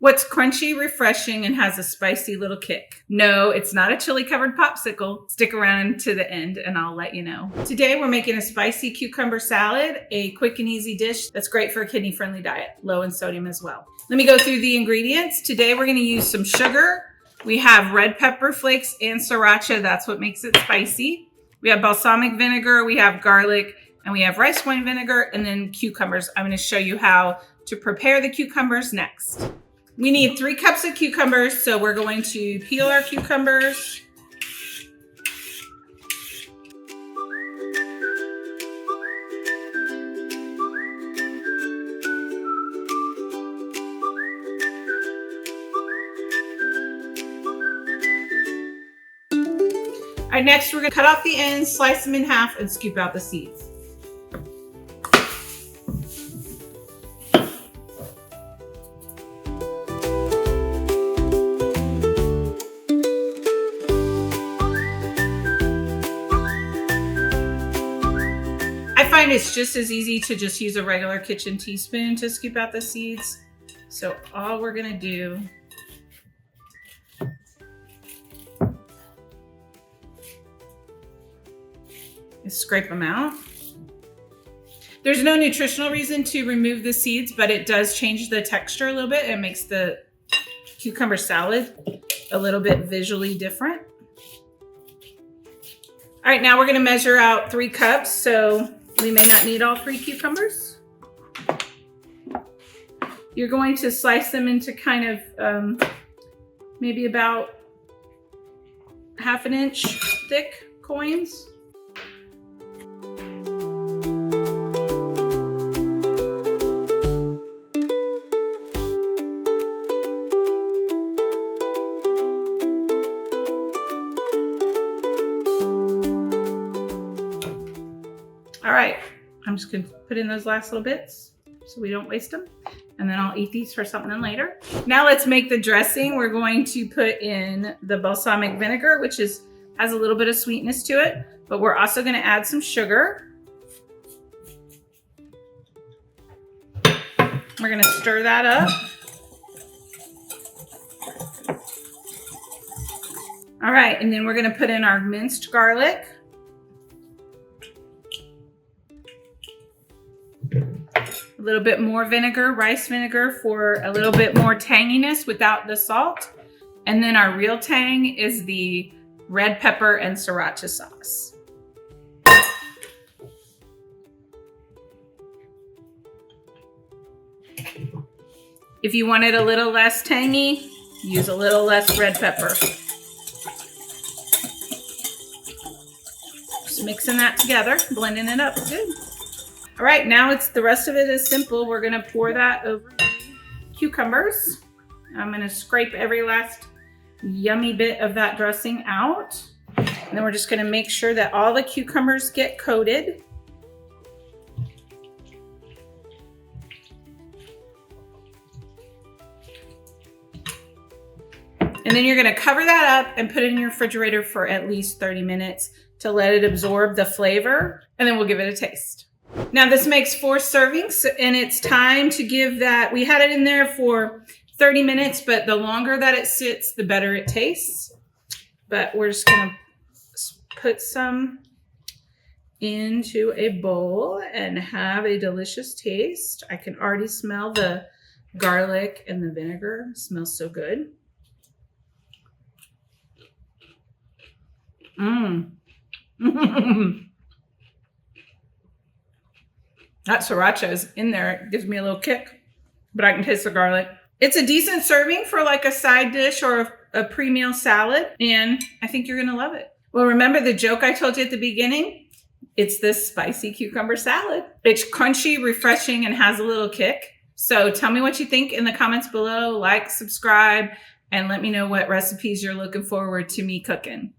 What's crunchy, refreshing, and has a spicy little kick? No, it's not a chili-covered popsicle. Stick around to the end and I'll let you know. Today we're making a spicy cucumber salad, a quick and easy dish that's great for a kidney-friendly diet, low in sodium as well. Let me go through the ingredients. Today we're gonna use some sugar. We have red pepper flakes and sriracha. That's what makes it spicy. We have balsamic vinegar, we have garlic, and we have rice wine vinegar, and then cucumbers. I'm gonna show you how to prepare the cucumbers next. We need 3 cups of cucumbers, so we're going to peel our cucumbers. All right, next we're gonna cut off the ends, slice them in half, and scoop out the seeds. I find it's just as easy to just use a regular kitchen teaspoon to scoop out the seeds. So all we're gonna do is scrape them out. There's no nutritional reason to remove the seeds, but it does change the texture a little bit. It makes the cucumber salad a little bit visually different. All right, now we're gonna measure out 3 cups. So we may not need all 3 cucumbers. You're going to slice them into kind of maybe about 1/2 inch thick coins. All right, I'm just gonna put in those last little bits so we don't waste them. And then I'll eat these for something later. Now let's make the dressing. We're going to put in the balsamic vinegar, which has a little bit of sweetness to it, but we're also gonna add some sugar. We're gonna stir that up. All right, and then we're gonna put in our minced garlic. A little bit more vinegar, rice vinegar, for a little bit more tanginess without the salt. And then our real tang is the red pepper and sriracha sauce. If you want it a little less tangy, use a little less red pepper. Just mixing that together, blending it up good. All right, now the rest of it is simple. We're gonna pour that over the cucumbers. I'm gonna scrape every last yummy bit of that dressing out. And then we're just gonna make sure that all the cucumbers get coated. And then you're gonna cover that up and put it in your refrigerator for at least 30 minutes to let it absorb the flavor, and then we'll give it a taste. Now this makes 4 servings, and it's time to give that. We had it in there for 30 minutes, but the longer that it sits, the better it tastes. But we're just gonna put some into a bowl and have a delicious taste. I can already smell the garlic and the vinegar. It smells so good. That sriracha is in there. It gives me a little kick, but I can taste the garlic. It's a decent serving for like a side dish or a pre-meal salad, and I think you're gonna love it. Well, remember the joke I told you at the beginning? It's this spicy cucumber salad. It's crunchy, refreshing, and has a little kick. So tell me what you think in the comments below. Like, subscribe, and let me know what recipes you're looking forward to me cooking.